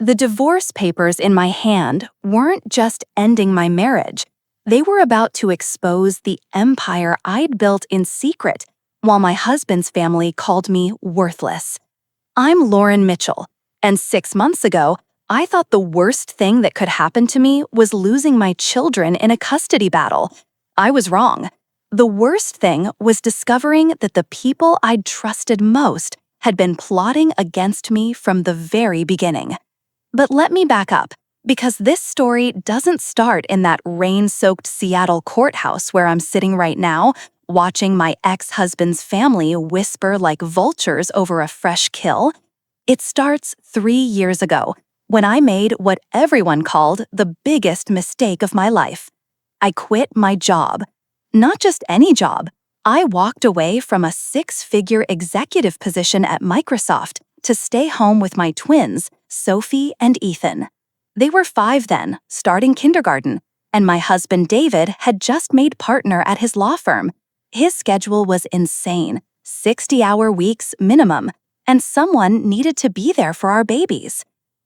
The divorce papers in my hand weren't just ending my marriage. They were about to expose the empire I'd built in secret while my husband's family called me worthless. I'm Lauren Mitchell, and 6 months ago, I thought the worst thing that could happen to me was losing my children in a custody battle. I was wrong. The worst thing was discovering that the people I'd trusted most had been plotting against me from the very beginning. But let me back up, because this story doesn't start in that rain-soaked Seattle courthouse where I'm sitting right now, watching my ex-husband's family whisper like vultures over a fresh kill. It starts 3 years ago, when I made what everyone called the biggest mistake of my life. I quit my job. Not just any job. I walked away from a 6-figure executive position at Microsoft to stay home with my twins, Sophie and Ethan. They were 5 then, starting kindergarten, and my husband David had just made partner at his law firm. His schedule was insane, 60-hour weeks minimum, and someone needed to be there for our babies.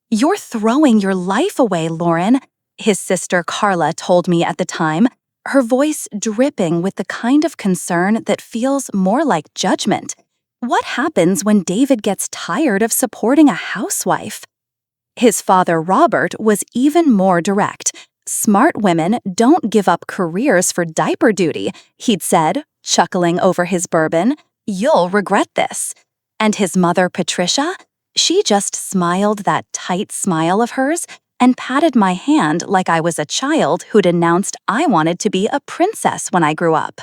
"You're throwing your life away, Lauren," his sister Carla told me at the time, her voice dripping with the kind of concern that feels more like judgment. What happens when David gets tired of supporting a housewife? His father, Robert, was even more direct. "Smart women don't give up careers for diaper duty," he'd said, chuckling over his bourbon. "You'll regret this." And his mother, Patricia? She just smiled that tight smile of hers and patted my hand like I was a child who'd announced I wanted to be a princess when I grew up.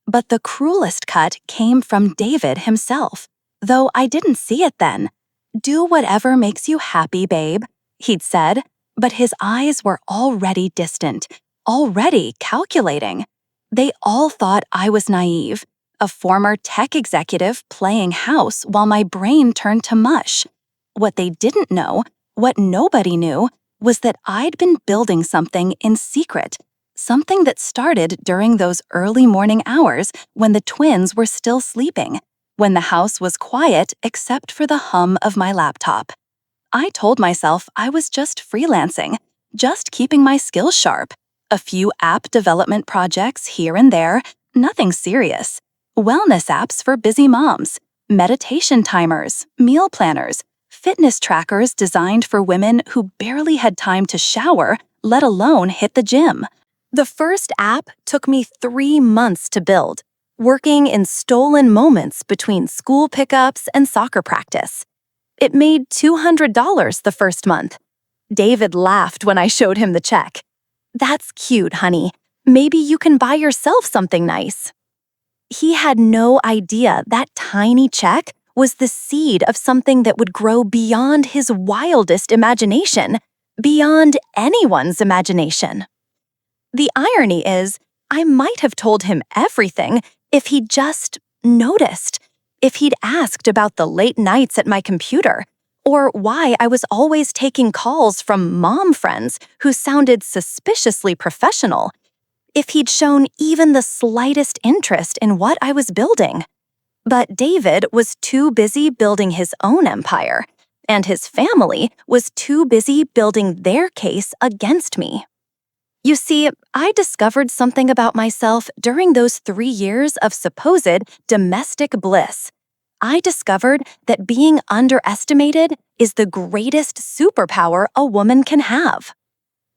But the cruelest cut came from David himself, though I didn't see it then. "Do whatever makes you happy, babe," he'd said, but his eyes were already distant, already calculating. They all thought I was naive, a former tech executive playing house while my brain turned to mush. What they didn't know, what nobody knew, was that I'd been building something in secret, something that started during those early morning hours when the twins were still sleeping, when the house was quiet except for the hum of my laptop. I told myself I was just freelancing, just keeping my skills sharp. A few app development projects here and there, nothing serious. Wellness apps for busy moms, meditation timers, meal planners, fitness trackers designed for women who barely had time to shower, let alone hit the gym. The first app took me 3 months to build, working in stolen moments between school pickups and soccer practice. It made $200 the first month. David laughed when I showed him the check. "That's cute, honey. Maybe you can buy yourself something nice." He had no idea that tiny check was the seed of something that would grow beyond his wildest imagination, beyond anyone's imagination. The irony is, I might have told him everything if he'd just noticed, if he'd asked about the late nights at my computer, or why I was always taking calls from mom friends who sounded suspiciously professional, if he'd shown even the slightest interest in what I was building. But David was too busy building his own empire, and his family was too busy building their case against me. You see, I discovered something about myself during those 3 years of supposed domestic bliss. I discovered that being underestimated is the greatest superpower a woman can have.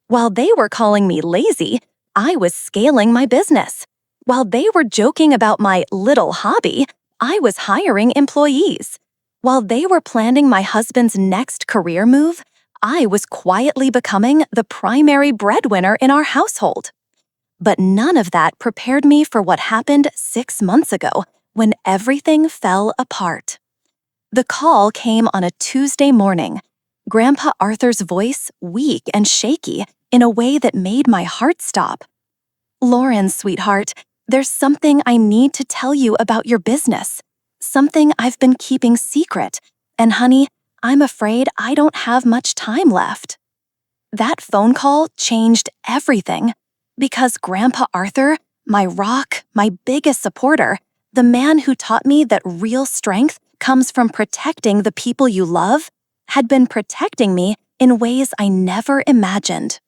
While they were calling me lazy, I was scaling my business. While they were joking about my little hobby, I was hiring employees. While they were planning my husband's next career move, I was quietly becoming the primary breadwinner in our household. But none of that prepared me for what happened 6 months ago, when everything fell apart. The call came on a Tuesday morning. Grandpa Arthur's voice weak and shaky in a way that made my heart stop. "Lauren, sweetheart, there's something I need to tell you about your business. Something I've been keeping secret. And honey, I'm afraid I don't have much time left." That phone call changed everything. Because Grandpa Arthur, my rock, my biggest supporter, the man who taught me that real strength comes from protecting the people you love, had been protecting me in ways I never imagined.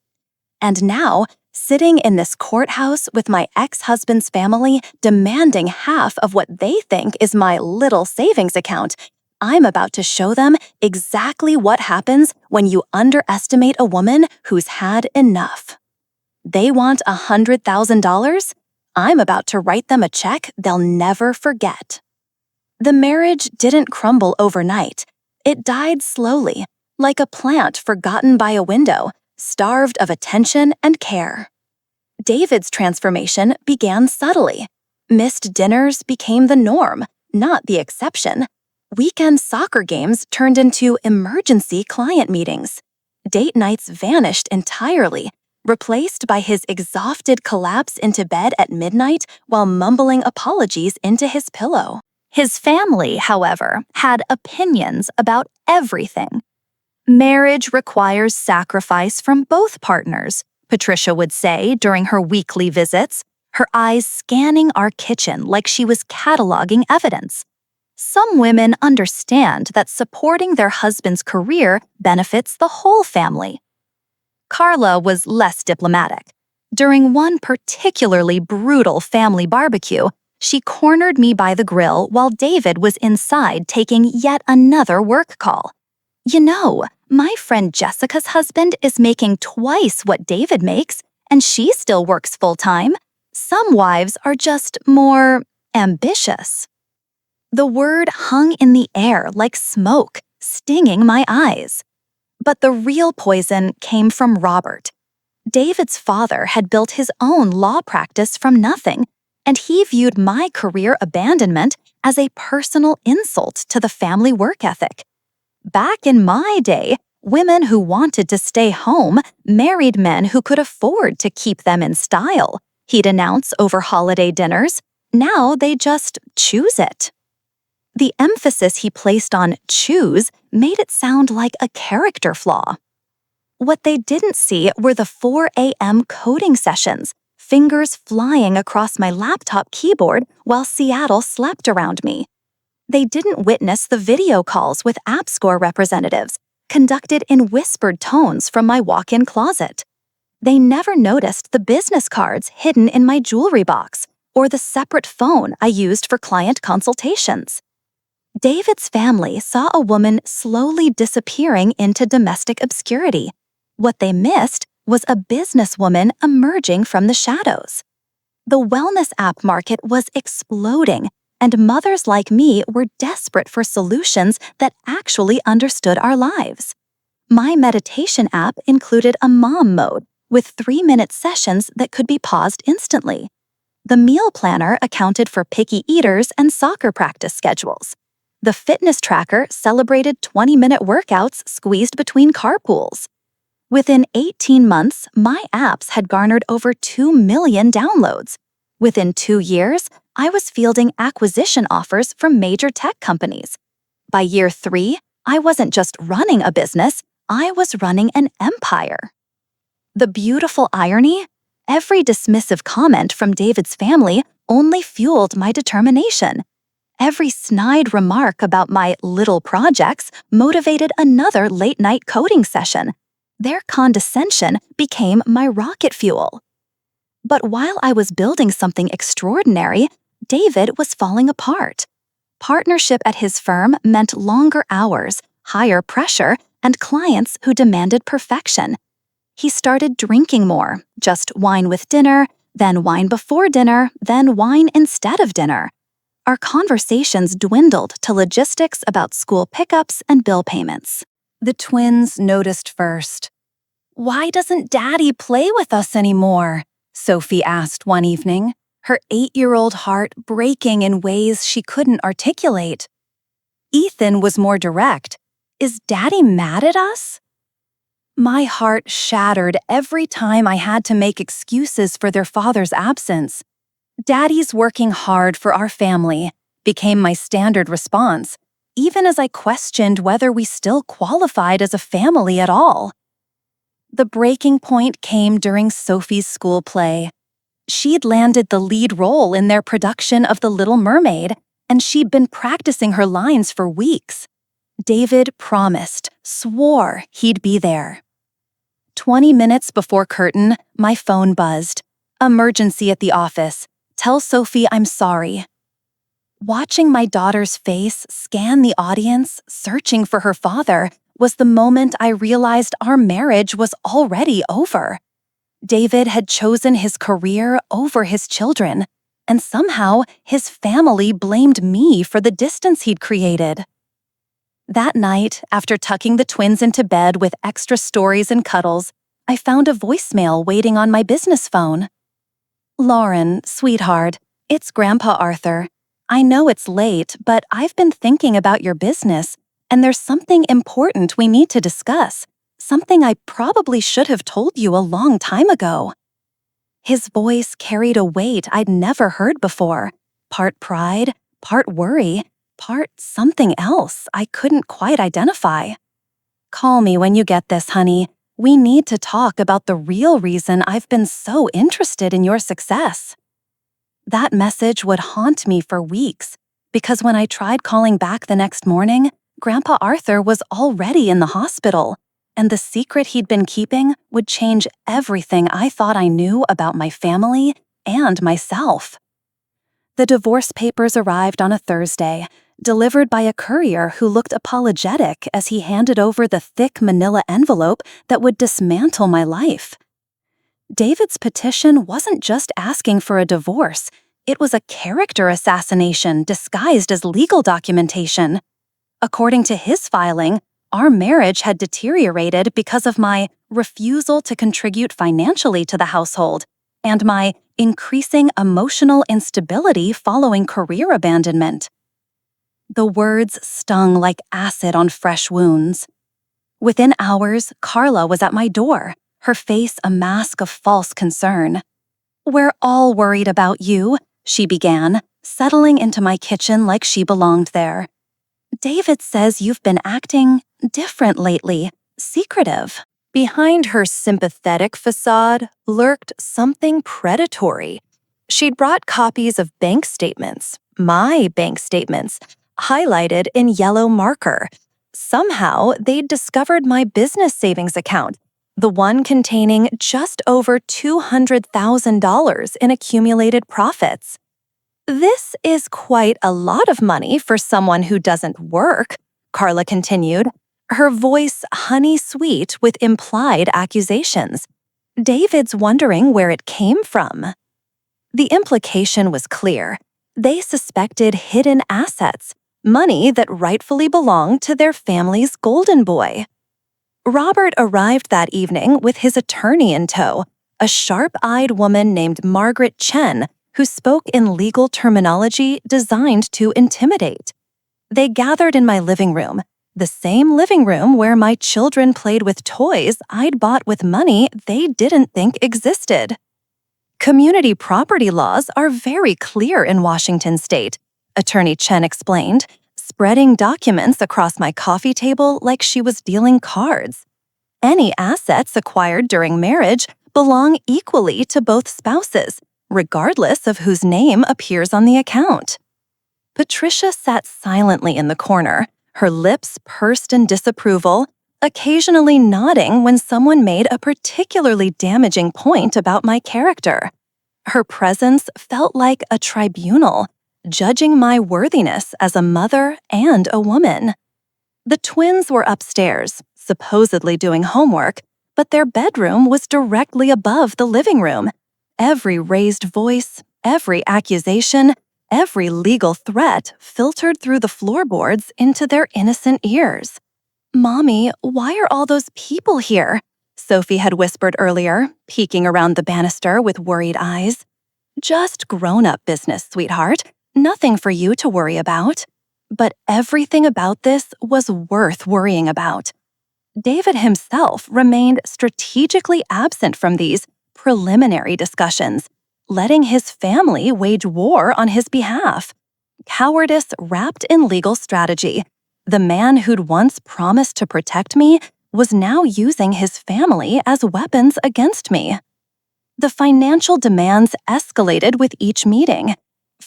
And now, sitting in this courthouse with my ex-husband's family demanding half of what they think is my little savings account, I'm about to show them exactly what happens when you underestimate a woman who's had enough. They want $100,000? I'm about to write them a check they'll never forget. The marriage didn't crumble overnight. It died slowly, like a plant forgotten by a window, starved of attention and care. David's transformation began subtly. Missed dinners became the norm, not the exception. Weekend soccer games turned into emergency client meetings. Date nights vanished entirely, replaced by his exhausted collapse into bed at midnight while mumbling apologies into his pillow. His family, however, had opinions about everything. Marriage requires sacrifice from both partners, Patricia would say during her weekly visits, her eyes scanning our kitchen like she was cataloging evidence. Some women understand that supporting their husband's career benefits the whole family. Carla was less diplomatic. During one particularly brutal family barbecue, she cornered me by the grill while David was inside taking yet another work call. You know, my friend Jessica's husband is making twice what David makes, and she still works full-time. Some wives are just more ambitious. The word hung in the air like smoke, stinging my eyes. But the real poison came from Robert. David's father had built his own law practice from nothing, and he viewed my career abandonment as a personal insult to the family work ethic. Back in my day, women who wanted to stay home married men who could afford to keep them in style, he'd announce over holiday dinners. Now they just choose it. The emphasis he placed on choose made it sound like a character flaw. What they didn't see were the 4 a.m. coding sessions, fingers flying across my laptop keyboard while Seattle slept around me. They didn't witness the video calls with AppScore representatives, conducted in whispered tones from my walk-in closet. They never noticed the business cards hidden in my jewelry box or the separate phone I used for client consultations. David's family saw a woman slowly disappearing into domestic obscurity. What they missed was a businesswoman emerging from the shadows. The wellness app market was exploding, and mothers like me were desperate for solutions that actually understood our lives. My meditation app included a mom mode with 3-minute sessions that could be paused instantly. The meal planner accounted for picky eaters and soccer practice schedules. The fitness tracker celebrated 20-minute workouts squeezed between carpools. Within 18 months, my apps had garnered over 2 million downloads. Within 2 years, I was fielding acquisition offers from major tech companies. By year 3, I wasn't just running a business, I was running an empire. The beautiful irony? Every dismissive comment from David's family only fueled my determination. Every snide remark about my little projects motivated another late-night coding session. Their condescension became my rocket fuel. But while I was building something extraordinary, David was falling apart. Partnership at his firm meant longer hours, higher pressure, and clients who demanded perfection. He started drinking more, just wine with dinner, then wine before dinner, then wine instead of dinner. Our conversations dwindled to logistics about school pickups and bill payments. The twins noticed first. "Why doesn't Daddy play with us anymore?" Sophie asked one evening, her 8-year-old heart breaking in ways she couldn't articulate. Ethan was more direct. "Is Daddy mad at us?" My heart shattered every time I had to make excuses for their father's absence. "Daddy's working hard for our family," became my standard response, even as I questioned whether we still qualified as a family at all. The breaking point came during Sophie's school play. She'd landed the lead role in their production of The Little Mermaid, and she'd been practicing her lines for weeks. David promised, swore he'd be there. 20 minutes before curtain, my phone buzzed. Emergency at the office. Tell Sophie I'm sorry. Watching my daughter's face scan the audience, searching for her father, was the moment I realized our marriage was already over. David had chosen his career over his children, and somehow his family blamed me for the distance he'd created. That night, after tucking the twins into bed with extra stories and cuddles, I found a voicemail waiting on my business phone. "Lauren, sweetheart, it's Grandpa Arthur. I know it's late, but I've been thinking about your business, and there's something important we need to discuss, something I probably should have told you a long time ago." His voice carried a weight I'd never heard before, part pride, part worry, part something else I couldn't quite identify. "Call me when you get this, honey. We need to talk about the real reason I've been so interested in your success." That message would haunt me for weeks, because when I tried calling back the next morning, Grandpa Arthur was already in the hospital, and the secret he'd been keeping would change everything I thought I knew about my family and myself. The divorce papers arrived on a Thursday, delivered by a courier who looked apologetic as he handed over the thick manila envelope that would dismantle my life. David's petition wasn't just asking for a divorce, it was a character assassination disguised as legal documentation. According to his filing, our marriage had deteriorated because of my refusal to contribute financially to the household and my increasing emotional instability following career abandonment. The words stung like acid on fresh wounds. Within hours, Carla was at my door, her face a mask of false concern. "We're all worried about you," she began, settling into my kitchen like she belonged there. "David says you've been acting different lately, secretive." Behind her sympathetic facade lurked something predatory. She'd brought copies of bank statements, my bank statements, highlighted in yellow marker. Somehow, they'd discovered my business savings account, the one containing just over $200,000 in accumulated profits. "This is quite a lot of money for someone who doesn't work," Carla continued, her voice honey-sweet with implied accusations. "David's wondering where it came from." The implication was clear. They suspected hidden assets, money that rightfully belonged to their family's golden boy. Robert arrived that evening with his attorney in tow, a sharp-eyed woman named Margaret Chen, who spoke in legal terminology designed to intimidate. They gathered in my living room, the same living room where my children played with toys I'd bought with money they didn't think existed. "Community property laws are very clear in Washington state," Attorney Chen explained, spreading documents across my coffee table like she was dealing cards. "Any assets acquired during marriage belong equally to both spouses, regardless of whose name appears on the account." Patricia sat silently in the corner, her lips pursed in disapproval, occasionally nodding when someone made a particularly damaging point about my character. Her presence felt like a tribunal, judging my worthiness as a mother and a woman. The twins were upstairs, supposedly doing homework, but their bedroom was directly above the living room. Every raised voice, every accusation, every legal threat filtered through the floorboards into their innocent ears. "Mommy, why are all those people here?" Sophie had whispered earlier, peeking around the banister with worried eyes. "Just grown-up business, sweetheart. Nothing for you to worry about." But everything about this was worth worrying about. David himself remained strategically absent from these preliminary discussions, letting his family wage war on his behalf. Cowardice wrapped in legal strategy. The man who'd once promised to protect me was now using his family as weapons against me. The financial demands escalated with each meeting.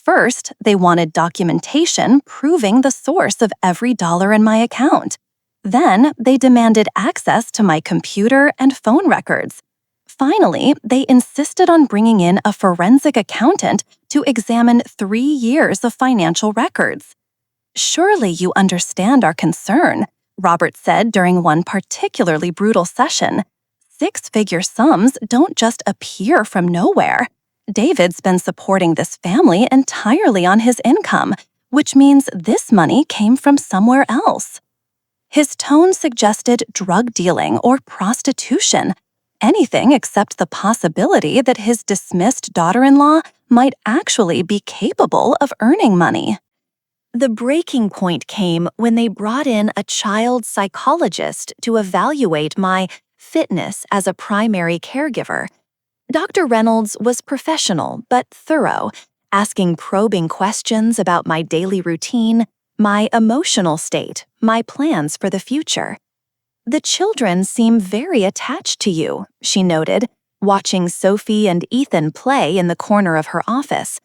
First, they wanted documentation proving the source of every dollar in my account. Then, they demanded access to my computer and phone records. Finally, they insisted on bringing in a forensic accountant to examine 3 years of financial records. "Surely you understand our concern," Robert said during one particularly brutal session. "Six-figure sums don't just appear from nowhere. David's been supporting this family entirely on his income, which means this money came from somewhere else." His tone suggested drug dealing or prostitution, anything except the possibility that his dismissed daughter-in-law might actually be capable of earning money. The breaking point came when they brought in a child psychologist to evaluate my fitness as a primary caregiver. Dr. Reynolds was professional but thorough, asking probing questions about my daily routine, my emotional state, my plans for the future. "The children seem very attached to you," she noted, watching Sophie and Ethan play in the corner of her office.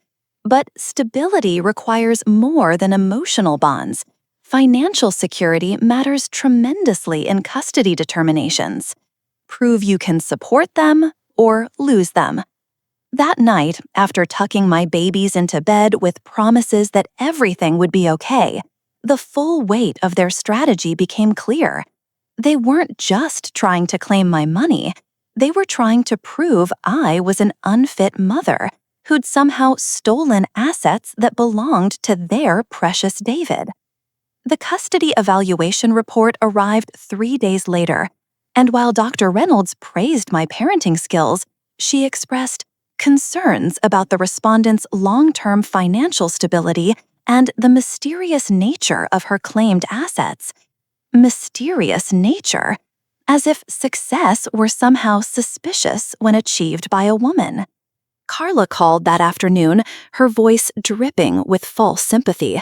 "But stability requires more than emotional bonds. Financial security matters tremendously in custody determinations. Prove you can support them or lose them." That night, after tucking my babies into bed with promises that everything would be okay, the full weight of their strategy became clear. They weren't just trying to claim my money, they were trying to prove I was an unfit mother who'd somehow stolen assets that belonged to their precious David. The custody evaluation report arrived 3 days later, and while Dr. Reynolds praised my parenting skills, she expressed concerns about the respondent's long-term financial stability and the mysterious nature of her claimed assets. Mysterious nature, as if success were somehow suspicious when achieved by a woman. Carla called that afternoon, her voice dripping with false sympathy.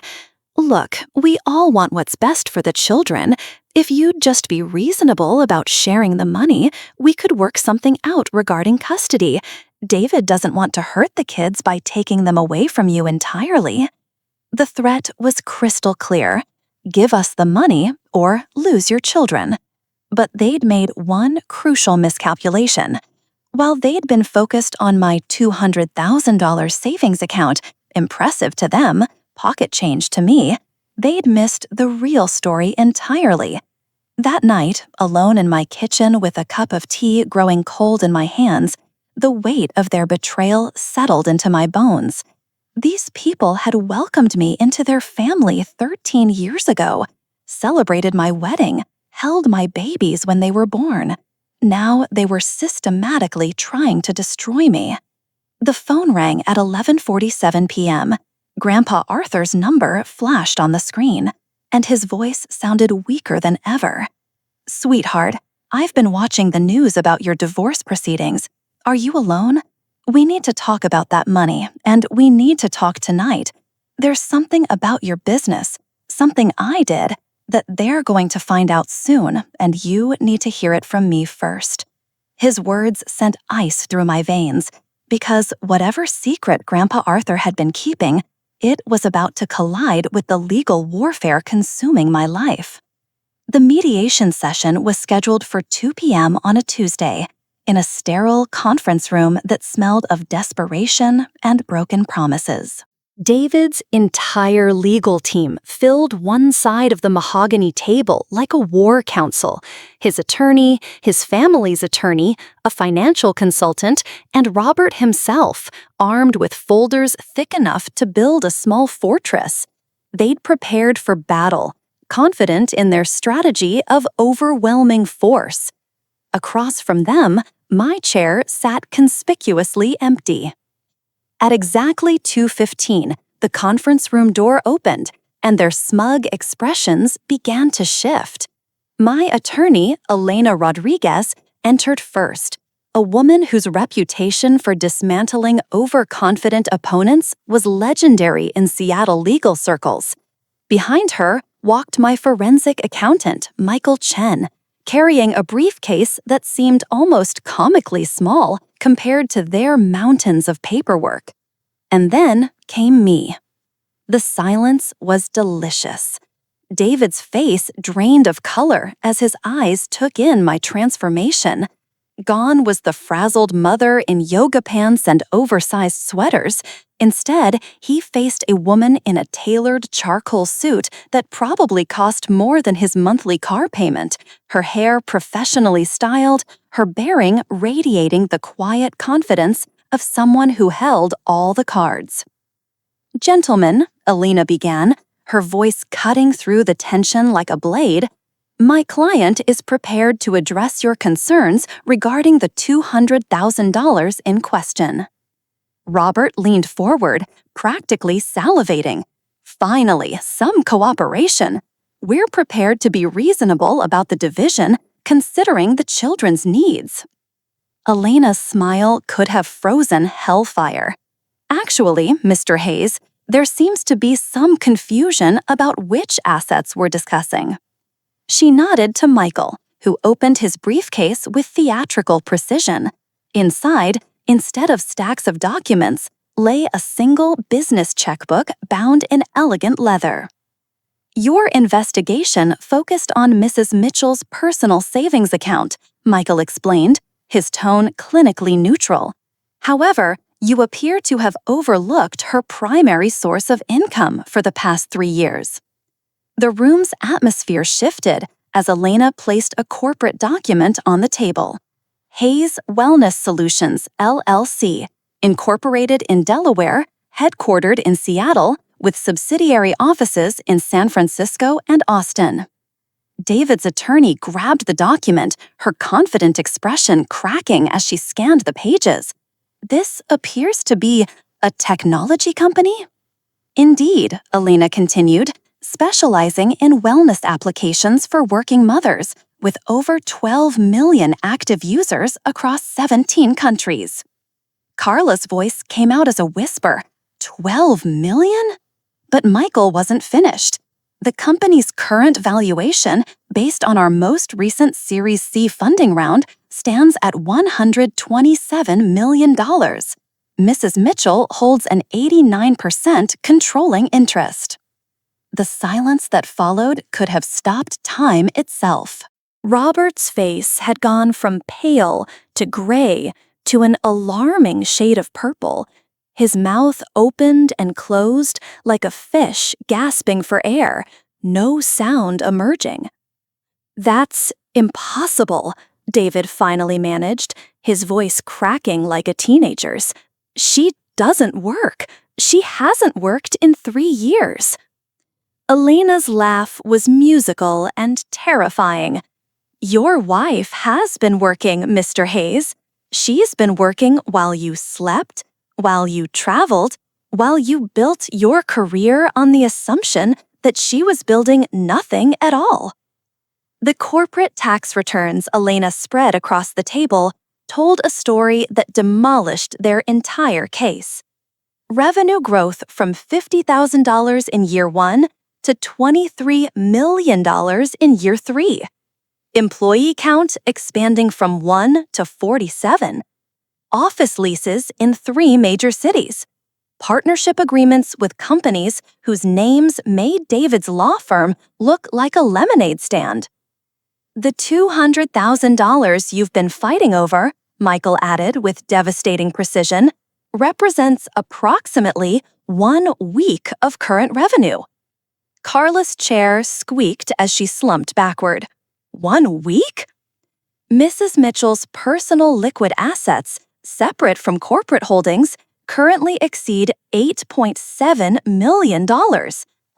"Look, we all want what's best for the children. If you'd just be reasonable about sharing the money, we could work something out regarding custody. David doesn't want to hurt the kids by taking them away from you entirely." The threat was crystal clear. Give us the money or lose your children. But they'd made one crucial miscalculation. While they'd been focused on my $200,000 savings account, impressive to them, pocket change to me, they'd missed the real story entirely. That night, alone in my kitchen with a cup of tea growing cold in my hands, the weight of their betrayal settled into my bones. These people had welcomed me into their family 13 years ago, celebrated my wedding, held my babies when they were born. Now they were systematically trying to destroy me. The phone rang at 11:47 p.m. Grandpa Arthur's number flashed on the screen, and his voice sounded weaker than ever. "Sweetheart, I've been watching the news about your divorce proceedings. Are you alone? We need to talk about that money, and we need to talk tonight. There's something about your business, something I did, that they're going to find out soon, and you need to hear it from me first." His words sent ice through my veins, because whatever secret Grandpa Arthur had been keeping, it was about to collide with the legal warfare consuming my life. The mediation session was scheduled for 2 p.m. on a Tuesday, in a sterile conference room that smelled of desperation and broken promises. David's entire legal team filled one side of the mahogany table like a war council. His attorney, his family's attorney, a financial consultant, and Robert himself, armed with folders thick enough to build a small fortress. They'd prepared for battle, confident in their strategy of overwhelming force. Across from them, my chair sat conspicuously empty. At exactly 2:15, the conference room door opened, and their smug expressions began to shift. My attorney, Elena Rodriguez, entered first, a woman whose reputation for dismantling overconfident opponents was legendary in Seattle legal circles. Behind her walked my forensic accountant, Michael Chen, carrying a briefcase that seemed almost comically small compared to their mountains of paperwork. And then came me. The silence was delicious. David's face drained of color as his eyes took in my transformation. Gone was the frazzled mother in yoga pants and oversized sweaters. Instead, he faced a woman in a tailored charcoal suit that probably cost more than his monthly car payment, her hair professionally styled, her bearing radiating the quiet confidence of someone who held all the cards. "Gentlemen," Alina began, her voice cutting through the tension like a blade, "my client is prepared to address your concerns regarding the $200,000 in question." Robert leaned forward, practically salivating. "Finally, some cooperation. We're prepared to be reasonable about the division, considering the children's needs." Elena's smile could have frozen hellfire. "Actually, Mr. Hayes, there seems to be some confusion about which assets we're discussing." She nodded to Michael, who opened his briefcase with theatrical precision. Inside, instead of stacks of documents, lay a single business checkbook bound in elegant leather. "Your investigation focused on Mrs. Mitchell's personal savings account," Michael explained, his tone clinically neutral. "However, you appear to have overlooked her primary source of income for the past 3 years." The room's atmosphere shifted as Elena placed a corporate document on the table. Hayes Wellness Solutions, LLC, incorporated in Delaware, headquartered in Seattle, with subsidiary offices in San Francisco and Austin. David's attorney grabbed the document, her confident expression cracking as she scanned the pages. "This appears to be a technology company?" "Indeed," Elena continued, specializing in wellness applications for working mothers, with over 12 million active users across 17 countries. Carla's voice came out as a whisper. 12 million? But Michael wasn't finished. The company's current valuation, based on our most recent Series C funding round, stands at $127 million. Mrs. Mitchell holds an 89% controlling interest. The silence that followed could have stopped time itself. Robert's face had gone from pale to gray to an alarming shade of purple. His mouth opened and closed like a fish gasping for air, no sound emerging. "That's impossible," David finally managed, his voice cracking like a teenager's. "She doesn't work. She hasn't worked in 3 years." Elena's laugh was musical and terrifying. "Your wife has been working, Mr. Hayes. She's been working while you slept, while you traveled, while you built your career on the assumption that she was building nothing at all." The corporate tax returns Elena spread across the table told a story that demolished their entire case. Revenue growth from $50,000 in year 1 to $23 million in year 3. Employee count expanding from 1 to 47. Office leases in 3 major cities. Partnership agreements with companies whose names made David's law firm look like a lemonade stand. "The $200,000 you've been fighting over," Michael added with devastating precision, "represents approximately 1 week of current revenue." Carla's chair squeaked as she slumped backward. 1 week? Mrs. Mitchell's personal liquid assets, separate from corporate holdings, currently exceed $8.7 million,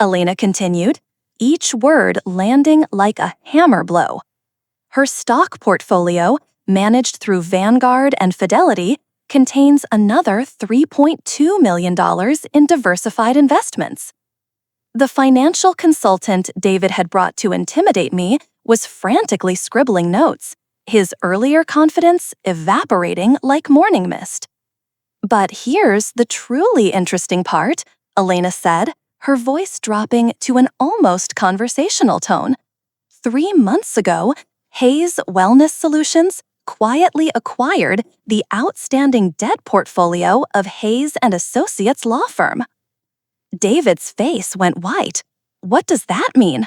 Elena continued, each word landing like a hammer blow. Her stock portfolio, managed through Vanguard and Fidelity, contains another $3.2 million in diversified investments. The financial consultant David had brought to intimidate me was frantically scribbling notes, his earlier confidence evaporating like morning mist. "But here's the truly interesting part," Elena said, her voice dropping to an almost conversational tone. 3 months ago, Hayes Wellness Solutions, quietly acquired the outstanding debt portfolio of Hayes and Associates law firm. David's face went white. What does that mean?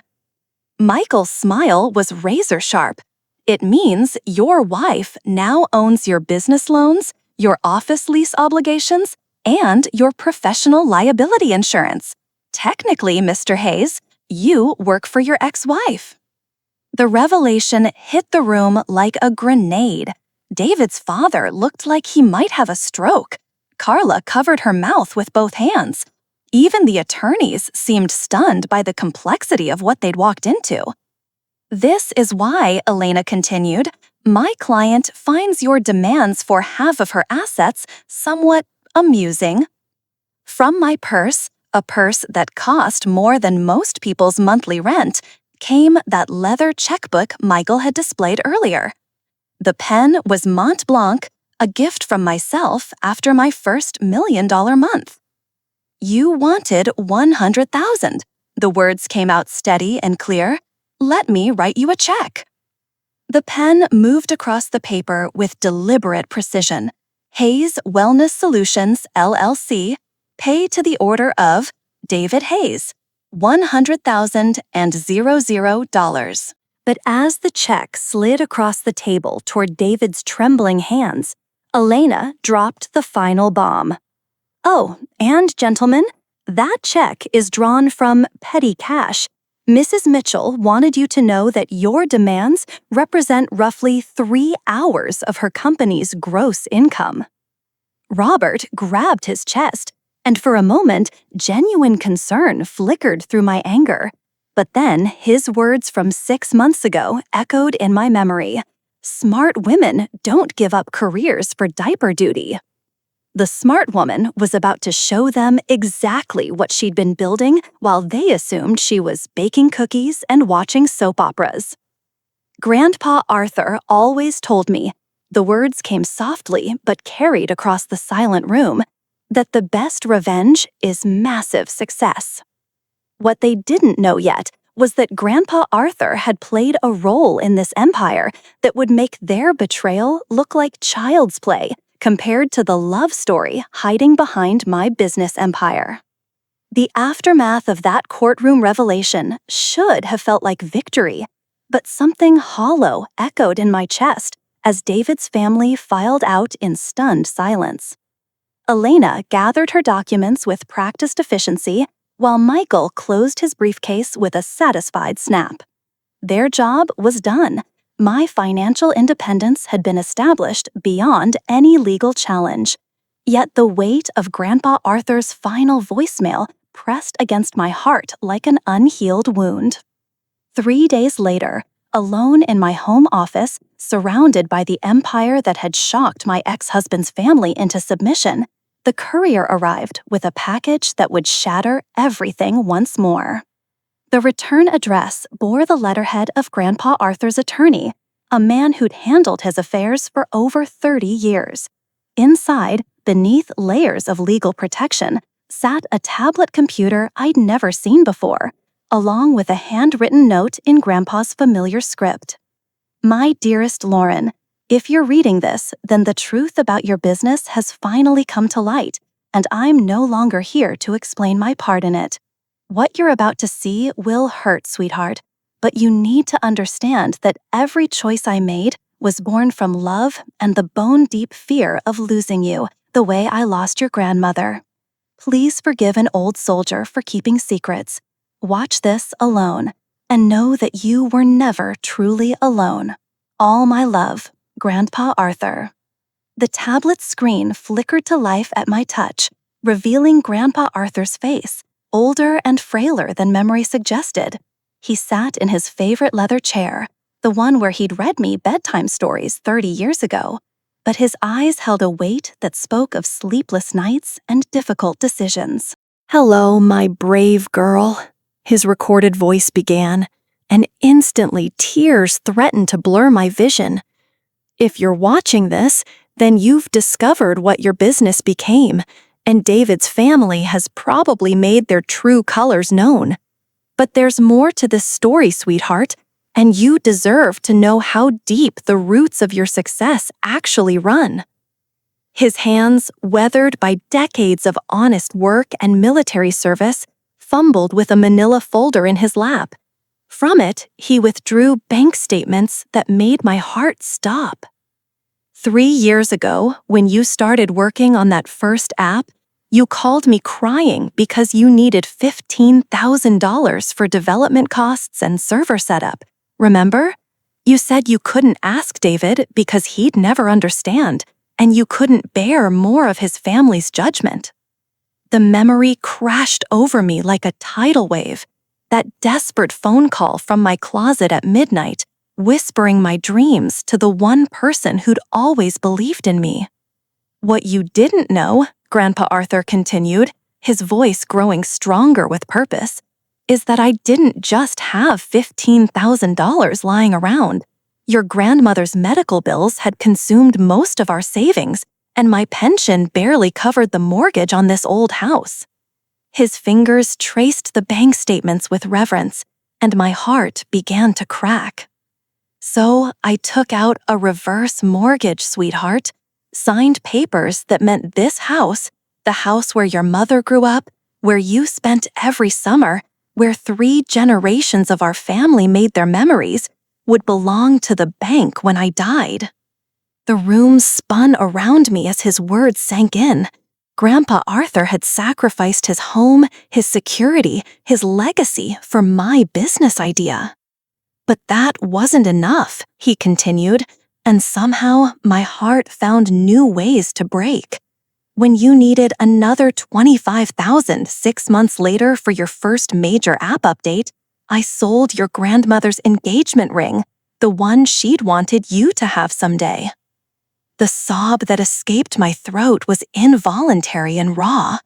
Michael's smile was razor sharp. It means your wife now owns your business loans, your office lease obligations, and your professional liability insurance. Technically, Mr. Hayes, you work for your ex-wife. The revelation hit the room like a grenade. David's father looked like he might have a stroke. Carla covered her mouth with both hands. Even the attorneys seemed stunned by the complexity of what they'd walked into. This is why, Elena continued, my client finds your demands for half of her assets somewhat amusing. From my purse, a purse that cost more than most people's monthly rent, came that leather checkbook Michael had displayed earlier. The pen was Mont Blanc, a gift from myself after my first $1 million month. You wanted $100,000. The words came out steady and clear. Let me write you a check. The pen moved across the paper with deliberate precision. Hayes Wellness Solutions, LLC, pay to the order of David Hayes, $100,000. But as the check slid across the table toward David's trembling hands, Elena dropped the final bomb. Oh, and gentlemen, that check is drawn from petty cash. Mrs. Mitchell wanted you to know that your demands represent roughly 3 hours of her company's gross income. Robert grabbed his chest, and for a moment, genuine concern flickered through my anger. But then his words from 6 months ago echoed in my memory. Smart women don't give up careers for diaper duty. The smart woman was about to show them exactly what she'd been building while they assumed she was baking cookies and watching soap operas. Grandpa Arthur always told me, the words came softly but carried across the silent room, that the best revenge is massive success. What they didn't know yet was that Grandpa Arthur had played a role in this empire that would make their betrayal look like child's play compared to the love story hiding behind my business empire. The aftermath of that courtroom revelation should have felt like victory, but something hollow echoed in my chest as David's family filed out in stunned silence. Elena gathered her documents with practiced efficiency, while Michael closed his briefcase with a satisfied snap. Their job was done. My financial independence had been established beyond any legal challenge. Yet the weight of Grandpa Arthur's final voicemail pressed against my heart like an unhealed wound. 3 days later, alone in my home office, surrounded by the empire that had shocked my ex-husband's family into submission, the courier arrived with a package that would shatter everything once more. The return address bore the letterhead of Grandpa Arthur's attorney, a man who'd handled his affairs for over 30 years. Inside, beneath layers of legal protection, sat a tablet computer I'd never seen before, along with a handwritten note in Grandpa's familiar script. My dearest Lauren, if you're reading this, then the truth about your business has finally come to light, and I'm no longer here to explain my part in it. What you're about to see will hurt, sweetheart, but you need to understand that every choice I made was born from love and the bone-deep fear of losing you, the way I lost your grandmother. Please forgive an old soldier for keeping secrets. Watch this alone, and know that you were never truly alone. All my love, Grandpa Arthur. The tablet screen flickered to life at my touch, revealing Grandpa Arthur's face, older and frailer than memory suggested. He sat in his favorite leather chair, the one where he'd read me bedtime stories 30 years ago, but his eyes held a weight that spoke of sleepless nights and difficult decisions. "Hello, my brave girl," his recorded voice began, and instantly tears threatened to blur my vision. "If you're watching this, then you've discovered what your business became, and David's family has probably made their true colors known. But there's more to this story, sweetheart. and you deserve to know how deep the roots of your success actually run. His hands, weathered by decades of honest work and military service, fumbled with a manila folder in his lap. From it, he withdrew bank statements that made my heart stop. 3 years ago, when you started working on that first app, you called me crying because you needed $15,000 for development costs and server setup. Remember? You said you couldn't ask David because he'd never understand, and you couldn't bear more of his family's judgment. The memory crashed over me like a tidal wave. That desperate phone call from my closet at midnight, whispering my dreams to the one person who'd always believed in me. What you didn't know, Grandpa Arthur continued, his voice growing stronger with purpose, is that I didn't just have $15,000 lying around. Your grandmother's medical bills had consumed most of our savings, and my pension barely covered the mortgage on this old house. His fingers traced the bank statements with reverence, and my heart began to crack. So I took out a reverse mortgage, sweetheart, signed papers that meant this house, the house where your mother grew up, where you spent every summer, where 3 generations of our family made their memories, would belong to the bank when I died. The room spun around me as his words sank in. Grandpa Arthur had sacrificed his home, his security, his legacy for my business idea. But that wasn't enough, he continued, and somehow my heart found new ways to break. When you needed another $25,000 6 months later for your first major app update, I sold your grandmother's engagement ring, the one she'd wanted you to have someday. The sob that escaped my throat was involuntary and raw.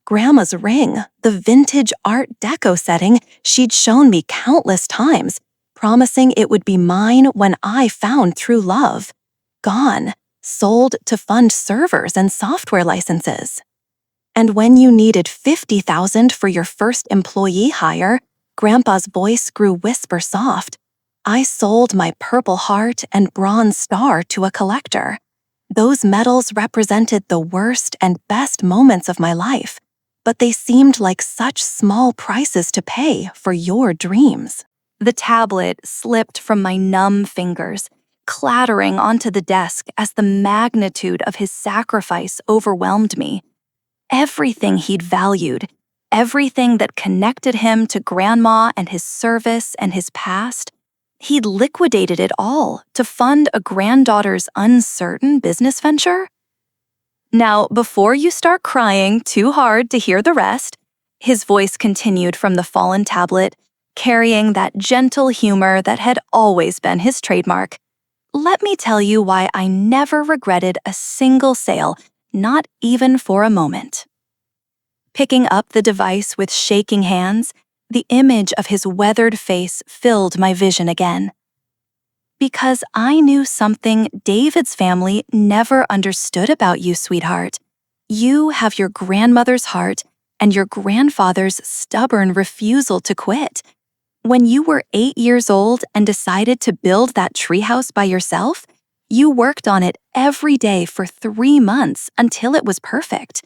Grandma's ring, the vintage Art Deco setting she'd shown me countless times, promising it would be mine when I found true love. Gone, sold to fund servers and software licenses. And when you needed $50,000 for your first employee hire, Grandpa's voice grew whisper soft. I sold my Purple Heart and Bronze Star to a collector. Those medals represented the worst and best moments of my life, but they seemed like such small prices to pay for your dreams. The tablet slipped from my numb fingers, clattering onto the desk as the magnitude of his sacrifice overwhelmed me. Everything he'd valued, everything that connected him to Grandma and his service and his past, he'd liquidated it all to fund a granddaughter's uncertain business venture? Now, before you start crying too hard to hear the rest, his voice continued from the fallen tablet, carrying that gentle humor that had always been his trademark. Let me tell you why I never regretted a single sale, not even for a moment. Picking up the device with shaking hands, the image of his weathered face filled my vision again. Because I knew something David's family never understood about you, sweetheart. You have your grandmother's heart and your grandfather's stubborn refusal to quit. When you were 8 years old and decided to build that treehouse by yourself, you worked on it every day for 3 months until it was perfect.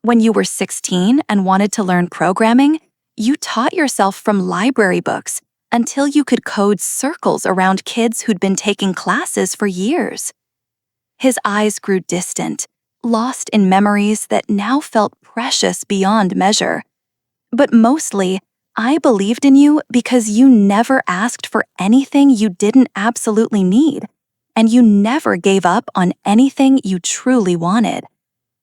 When you were 16 and wanted to learn programming, you taught yourself from library books until you could code circles around kids who'd been taking classes for years. His eyes grew distant, lost in memories that now felt precious beyond measure. But mostly, I believed in you because you never asked for anything you didn't absolutely need, and you never gave up on anything you truly wanted.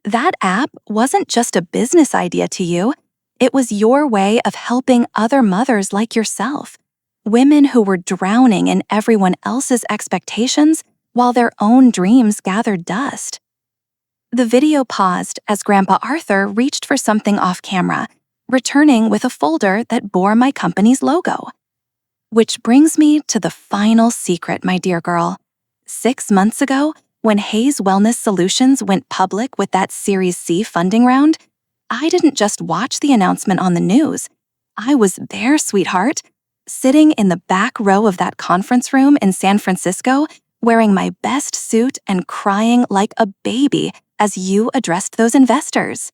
That app wasn't just a business idea to you, it was your way of helping other mothers like yourself, women who were drowning in everyone else's expectations while their own dreams gathered dust. The video paused as Grandpa Arthur reached for something off camera, returning with a folder that bore my company's logo. Which brings me to the final secret, my dear girl. 6 months ago, when Hayes Wellness Solutions went public with that Series C funding round, I didn't just watch the announcement on the news. I was there, sweetheart. sitting in the back row of that conference room in San Francisco, wearing my best suit and crying like a baby as you addressed those investors.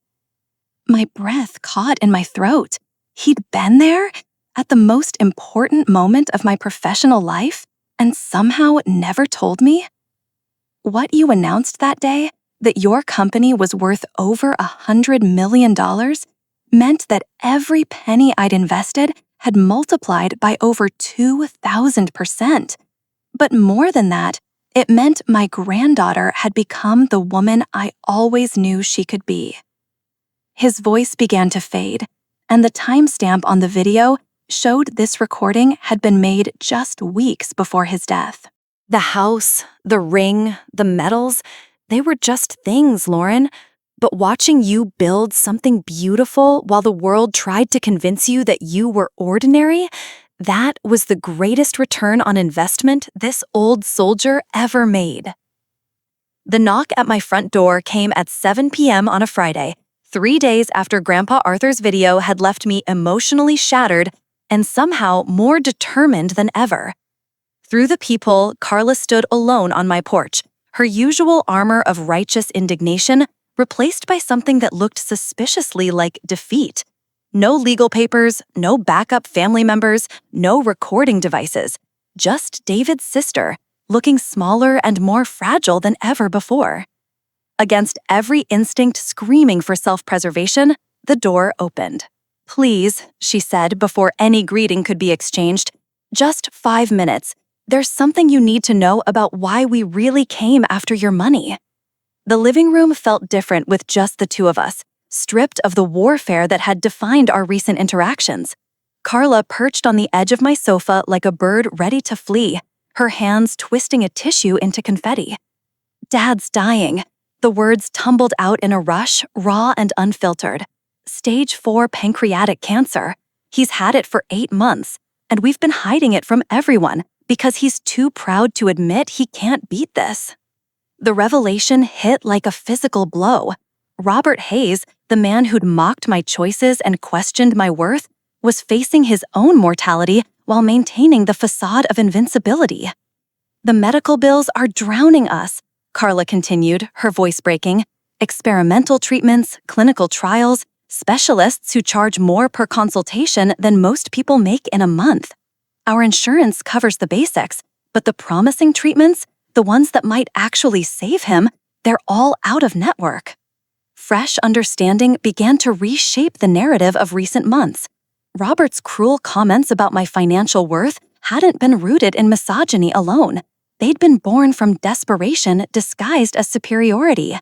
My breath caught in my throat. He'd been there at the most important moment of my professional life and somehow never told me? What you announced that day, that your company was worth over $100 million, meant that every penny I'd invested had multiplied by over 2,000%. But more than that, it meant my granddaughter had become the woman I always knew she could be. His voice began to fade, and the timestamp on the video showed this recording had been made just weeks before his death. The house, the ring, the medals, they were just things, Lauren. But watching you build something beautiful while the world tried to convince you that you were ordinary, that was the greatest return on investment this old soldier ever made. The knock at my front door came at 7 p.m. on a Friday, 3 days after Grandpa Arthur's video had left me emotionally shattered and somehow more determined than ever. Through the peephole, Carla stood alone on my porch, her usual armor of righteous indignation replaced by something that looked suspiciously like defeat. No legal papers, no backup family members, no recording devices. Just David's sister, looking smaller and more fragile than ever before. Against every instinct screaming for self-preservation, the door opened. "Please," she said before any greeting could be exchanged, "just 5 minutes. There's something you need to know about why we really came after your money." The living room felt different with just the two of us, stripped of the warfare that had defined our recent interactions. Carla perched on the edge of my sofa like a bird ready to flee, her hands twisting a tissue into confetti. "Dad's dying." The words tumbled out in a rush, raw and unfiltered. "Stage 4 pancreatic cancer. He's had it for 8 months, and we've been hiding it from everyone because he's too proud to admit he can't beat this." The revelation hit like a physical blow. Robert Hayes, the man who'd mocked my choices and questioned my worth, was facing his own mortality while maintaining the facade of invincibility. "The medical bills are drowning us," Carla continued, her voice breaking. "Experimental treatments, clinical trials, specialists who charge more per consultation than most people make in a month. Our insurance covers the basics, but the promising treatments, the ones that might actually save him, they're all out of network." Fresh understanding began to reshape the narrative of recent months. Robert's cruel comments about my financial worth hadn't been rooted in misogyny alone. They'd been born from desperation disguised as superiority.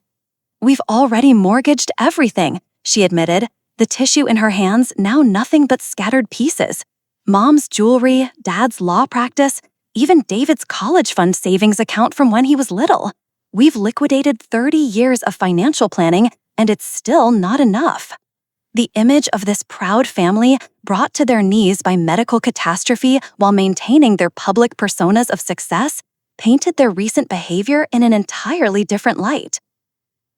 "We've already mortgaged everything," she admitted, the tissue in her hands now nothing but scattered pieces. Mom's jewelry, Dad's law practice, even David's college fund savings account from when he was little. We've liquidated 30 years of financial planning, and it's still not enough. The image of this proud family brought to their knees by medical catastrophe while maintaining their public personas of success painted their recent behavior in an entirely different light.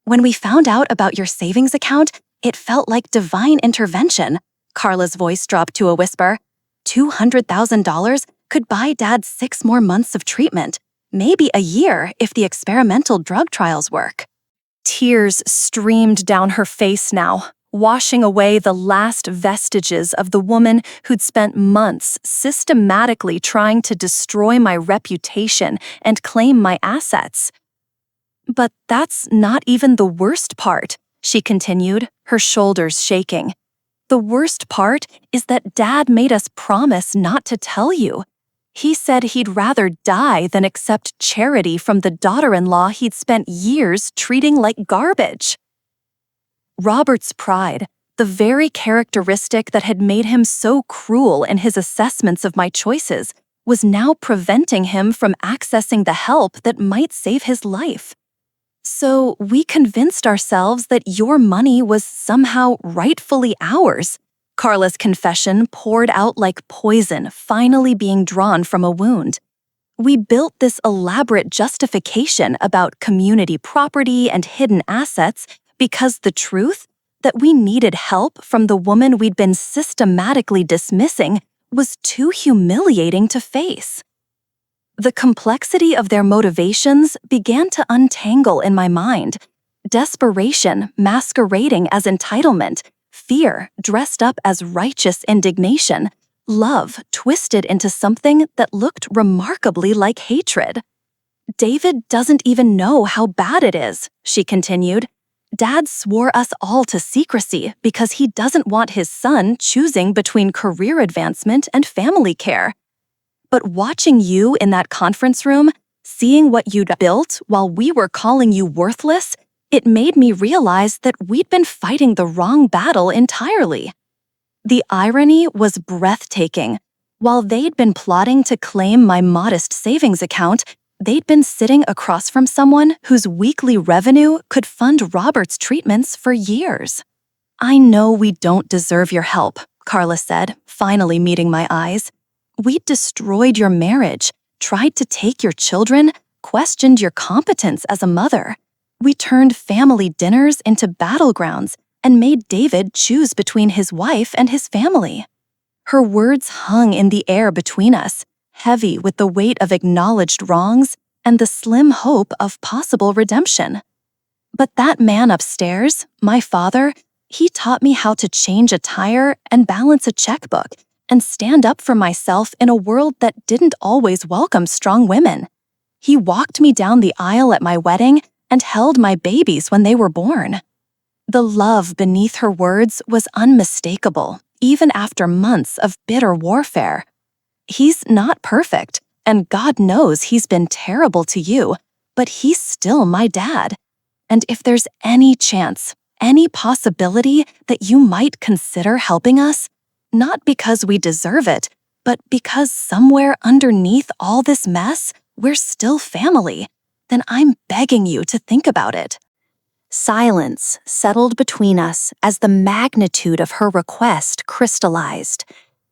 "When we found out about your savings account, it felt like divine intervention." Carla's voice dropped to a whisper. $200,000 could buy Dad 6 more months of treatment, maybe a year if the experimental drug trials work. Tears streamed down her face now, washing away the last vestiges of the woman who'd spent months systematically trying to destroy my reputation and claim my assets. "But that's not even the worst part," she continued, her shoulders shaking. "The worst part is that Dad made us promise not to tell you. He said he'd rather die than accept charity from the daughter-in-law he'd spent years treating like garbage." Robert's pride, the very characteristic that had made him so cruel in his assessments of my choices, was now preventing him from accessing the help that might save his life. "So we convinced ourselves that your money was somehow rightfully ours." Carla's confession poured out like poison finally being drawn from a wound. "We built this elaborate justification about community property and hidden assets because the truth, that we needed help from the woman we'd been systematically dismissing, was too humiliating to face. The complexity of their motivations began to untangle in my mind. Desperation masquerading as entitlement, fear dressed up as righteous indignation, love twisted into something that looked remarkably like hatred. "David doesn't even know how bad it is," she continued. "Dad swore us all to secrecy because he doesn't want his son choosing between career advancement and family care. But watching you in that conference room, seeing what you'd built while we were calling you worthless, it made me realize that we'd been fighting the wrong battle entirely." The irony was breathtaking. While they'd been plotting to claim my modest savings account, they'd been sitting across from someone whose weekly revenue could fund Robert's treatments for years. "I know we don't deserve your help," Carla said, finally meeting my eyes. "We destroyed your marriage, tried to take your children, questioned your competence as a mother. We turned family dinners into battlegrounds and made David choose between his wife and his family." Her words hung in the air between us, heavy with the weight of acknowledged wrongs and the slim hope of possible redemption. But that man upstairs, my father, he taught me how to change a tire and balance a checkbook and stand up for myself in a world that didn't always welcome strong women. He walked me down the aisle at my wedding and held my babies when they were born. The love beneath her words was unmistakable, even after months of bitter warfare. "He's not perfect, and God knows he's been terrible to you, but he's still my dad. And if there's any chance, any possibility that you might consider helping us, not because we deserve it, but because somewhere underneath all this mess, we're still family, then I'm begging you to think about it." Silence settled between us as the magnitude of her request crystallized.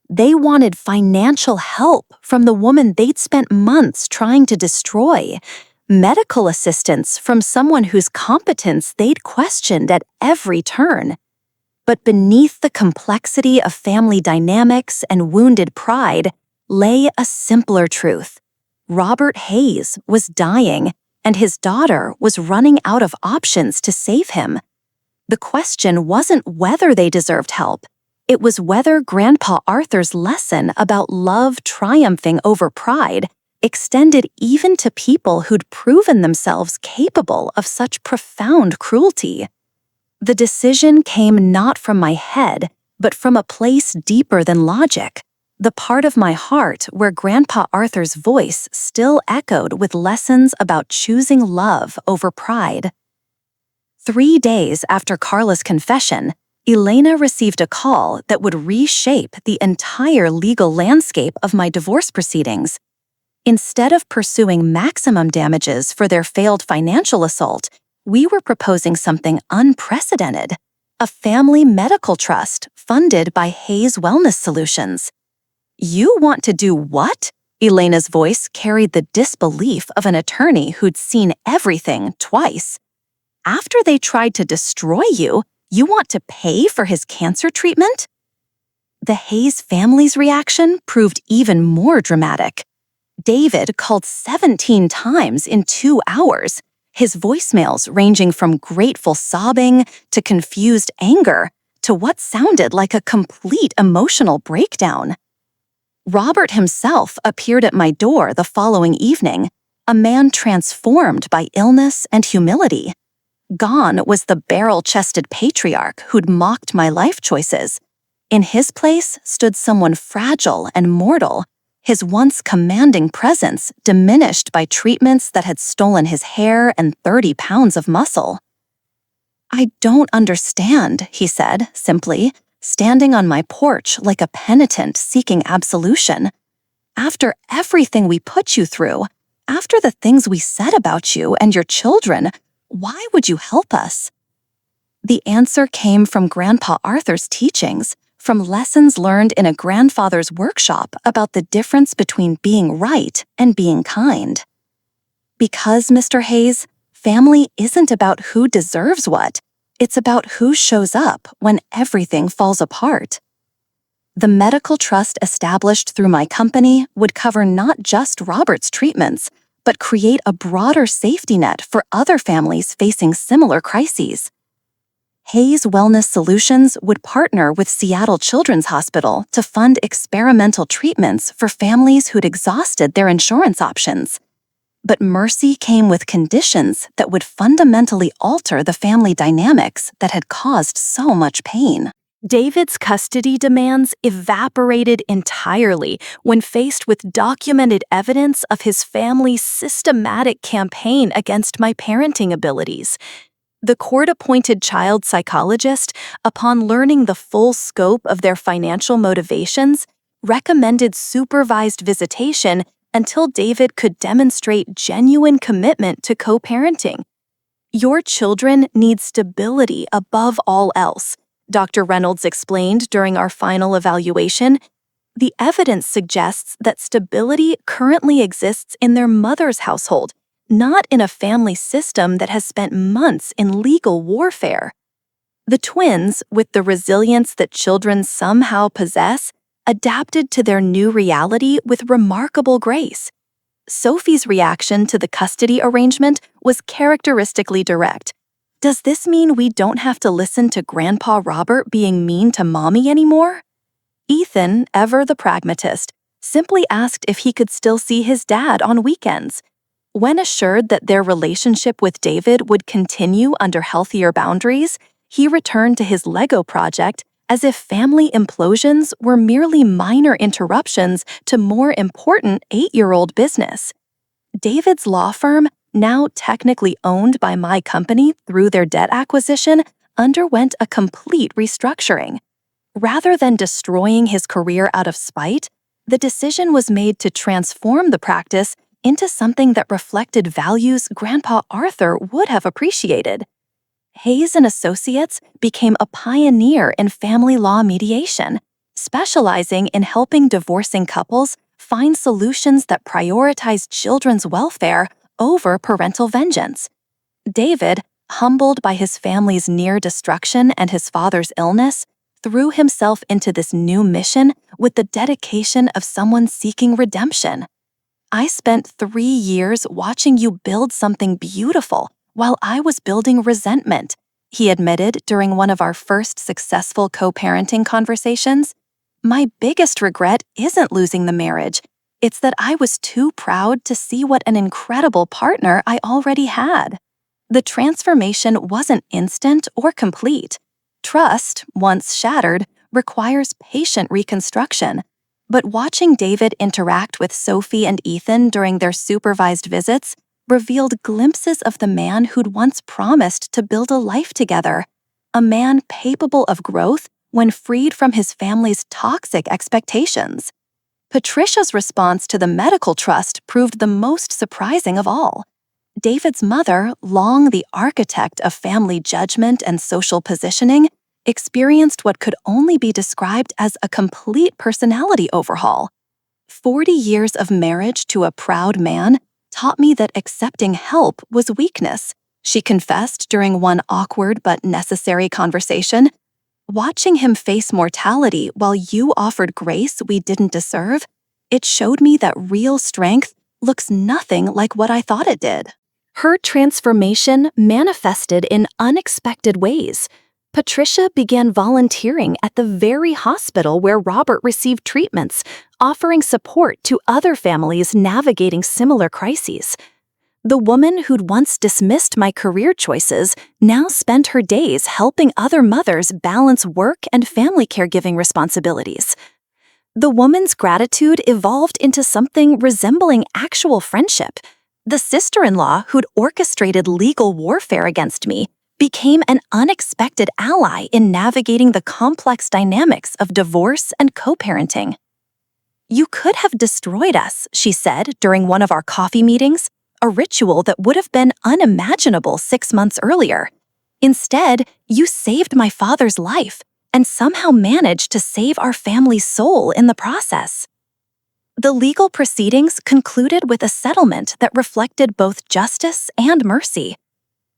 They wanted financial help from the woman they'd spent months trying to destroy, medical assistance from someone whose competence they'd questioned at every turn. But beneath the complexity of family dynamics and wounded pride lay a simpler truth. Robert Hayes was dying, and his daughter was running out of options to save him. The question wasn't whether they deserved help. It was whether Grandpa Arthur's lesson about love triumphing over pride extended even to people who'd proven themselves capable of such profound cruelty. The decision came not from my head, but from a place deeper than logic, the part of my heart where Grandpa Arthur's voice still echoed with lessons about choosing love over pride. 3 days after Carla's confession, Elena received a call that would reshape the entire legal landscape of my divorce proceedings. Instead of pursuing maximum damages for their failed financial assault, we were proposing something unprecedented: a family medical trust funded by Hayes Wellness Solutions. "You want to do what?" Elena's voice carried the disbelief of an attorney who'd seen everything twice. "After they tried to destroy you, you want to pay for his cancer treatment?" The Hayes family's reaction proved even more dramatic. David called 17 times in 2 hours, his voicemails ranging from grateful sobbing to confused anger to what sounded like a complete emotional breakdown. Robert himself appeared at my door the following evening, a man transformed by illness and humility. Gone was the barrel-chested patriarch who'd mocked my life choices. In his place stood someone fragile and mortal, his once commanding presence diminished by treatments that had stolen his hair and 30 pounds of muscle. "I don't understand," he said, simply, standing on my porch like a penitent seeking absolution. "After everything we put you through, after the things we said about you and your children, why would you help us?" The answer came from Grandpa Arthur's teachings, from lessons learned in a grandfather's workshop about the difference between being right and being kind. Because, Mr. Hayes, family isn't about who deserves what. It's about who shows up when everything falls apart. The medical trust established through my company would cover not just Robert's treatments, but create a broader safety net for other families facing similar crises. Hayes Wellness Solutions would partner with Seattle Children's Hospital to fund experimental treatments for families who'd exhausted their insurance options. But Mercy came with conditions that would fundamentally alter the family dynamics that had caused so much pain. David's custody demands evaporated entirely when faced with documented evidence of his family's systematic campaign against my parenting abilities. The court-appointed child psychologist, upon learning the full scope of their financial motivations, recommended supervised visitation until David could demonstrate genuine commitment to co-parenting. Your children need stability above all else, Dr. Reynolds explained during our final evaluation. The evidence suggests that stability currently exists in their mother's household, not in a family system that has spent months in legal warfare. The twins, with the resilience that children somehow possess, adapted to their new reality with remarkable grace. Sophie's reaction to the custody arrangement was characteristically direct. "Does this mean we don't have to listen to Grandpa Robert being mean to Mommy anymore?" Ethan, ever the pragmatist, simply asked if he could still see his dad on weekends. When assured that their relationship with David would continue under healthier boundaries, he returned to his Lego project as if family implosions were merely minor interruptions to more important 8-year-old business. David's law firm, now technically owned by my company through their debt acquisition, underwent a complete restructuring. Rather than destroying his career out of spite, the decision was made to transform the practice into something that reflected values Grandpa Arthur would have appreciated. Hayes and Associates became a pioneer in family law mediation, specializing in helping divorcing couples find solutions that prioritize children's welfare over parental vengeance. David, humbled by his family's near destruction and his father's illness, threw himself into this new mission with the dedication of someone seeking redemption. "I spent 3 years watching you build something beautiful while I was building resentment," he admitted during one of our first successful co-parenting conversations. "My biggest regret isn't losing the marriage. It's that I was too proud to see what an incredible partner I already had." The transformation wasn't instant or complete. Trust, once shattered, requires patient reconstruction. But watching David interact with Sophie and Ethan during their supervised visits revealed glimpses of the man who'd once promised to build a life together, a man capable of growth when freed from his family's toxic expectations. Patricia's response to the medical trust proved the most surprising of all. David's mother, long the architect of family judgment and social positioning, experienced what could only be described as a complete personality overhaul. 40 years of marriage to a proud man taught me that accepting help was weakness, she confessed during one awkward but necessary conversation. "Watching him face mortality while you offered grace we didn't deserve, it showed me that real strength looks nothing like what I thought it did." Her transformation manifested in unexpected ways. Patricia began volunteering at the very hospital where Robert received treatments, offering support to other families navigating similar crises. The woman who'd once dismissed my career choices now spent her days helping other mothers balance work and family caregiving responsibilities. The woman's gratitude evolved into something resembling actual friendship. The sister-in-law who'd orchestrated legal warfare against me became an unexpected ally in navigating the complex dynamics of divorce and co-parenting. "You could have destroyed us," she said during one of our coffee meetings, a ritual that would have been unimaginable 6 months earlier. "Instead, you saved my father's life and somehow managed to save our family's soul in the process." The legal proceedings concluded with a settlement that reflected both justice and mercy.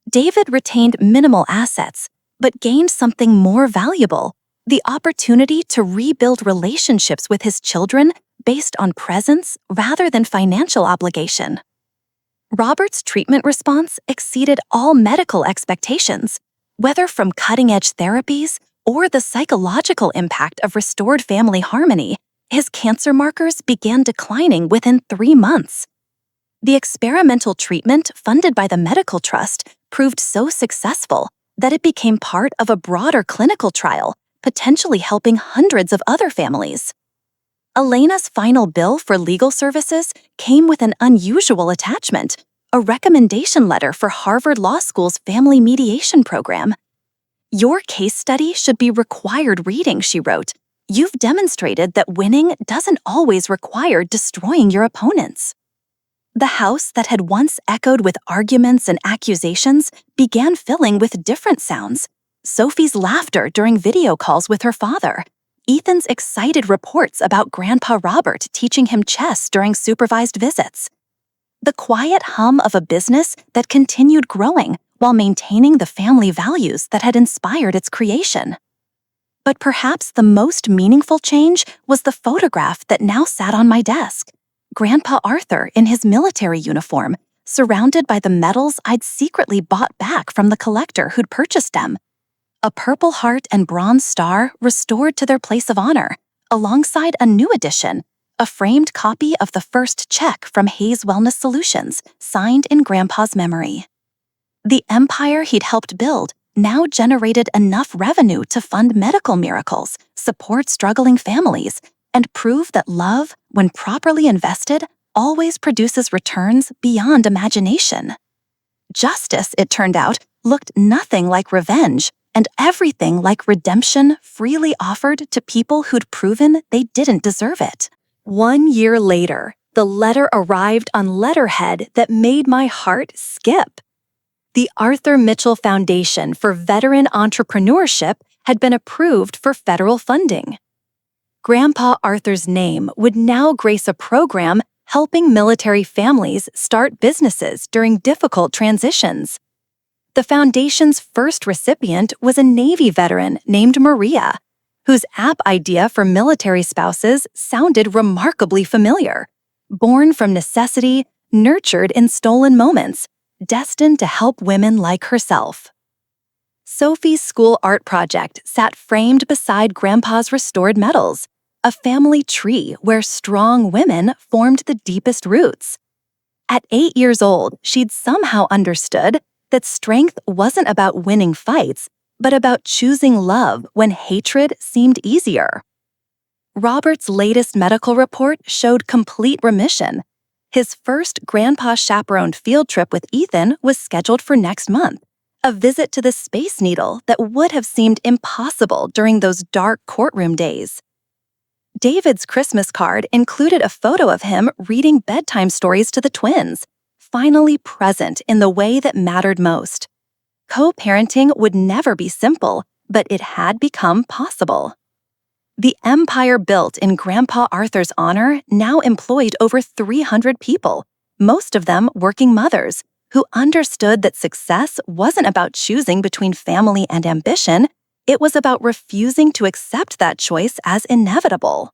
David retained minimal assets, but gained something more valuable: the opportunity to rebuild relationships with his children based on presence rather than financial obligation. Robert's treatment response exceeded all medical expectations, whether from cutting-edge therapies or the psychological impact of restored family harmony. His cancer markers began declining within 3 months. The experimental treatment funded by the medical trust proved so successful that it became part of a broader clinical trial, potentially helping hundreds of other families. Elena's final bill for legal services came with an unusual attachment, a recommendation letter for Harvard Law School's family mediation program. "Your case study should be required reading," she wrote. "You've demonstrated that winning doesn't always require destroying your opponents." The house that had once echoed with arguments and accusations began filling with different sounds. Sophie's laughter during video calls with her father, Ethan's excited reports about Grandpa Robert teaching him chess during supervised visits, the quiet hum of a business that continued growing while maintaining the family values that had inspired its creation. But perhaps the most meaningful change was the photograph that now sat on my desk. Grandpa Arthur in his military uniform, surrounded by the medals I'd secretly bought back from the collector who'd purchased them. A Purple Heart and Bronze Star restored to their place of honor, alongside a new edition, a framed copy of the first check from Hayes Wellness Solutions, signed in Grandpa's memory. The empire he'd helped build now generated enough revenue to fund medical miracles, support struggling families, and prove that love, when properly invested, always produces returns beyond imagination. Justice, it turned out, looked nothing like revenge, and everything like redemption freely offered to people who'd proven they didn't deserve it. 1 year later, the letter arrived on letterhead that made my heart skip. The Arthur Mitchell Foundation for Veteran Entrepreneurship had been approved for federal funding. Grandpa Arthur's name would now grace a program helping military families start businesses during difficult transitions. The foundation's first recipient was a Navy veteran named Maria, whose app idea for military spouses sounded remarkably familiar. Born from necessity, nurtured in stolen moments, destined to help women like herself. Sophie's school art project sat framed beside Grandpa's restored medals, a family tree where strong women formed the deepest roots. At 8 years old, she'd somehow understood that strength wasn't about winning fights, but about choosing love when hatred seemed easier. Robert's latest medical report showed complete remission. His first grandpa-chaperoned field trip with Ethan was scheduled for next month, a visit to the Space Needle that would have seemed impossible during those dark courtroom days. David's Christmas card included a photo of him reading bedtime stories to the twins, finally present in the way that mattered most. Co-parenting would never be simple, but it had become possible. The empire built in Grandpa Arthur's honor now employed over 300 people, most of them working mothers, who understood that success wasn't about choosing between family and ambition, it was about refusing to accept that choice as inevitable.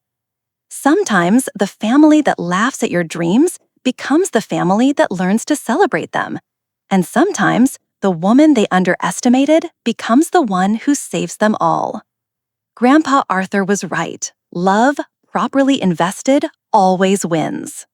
Sometimes the family that laughs at your dreams becomes the family that learns to celebrate them. And sometimes the woman they underestimated becomes the one who saves them all. Grandpa Arthur was right. Love, properly invested, always wins.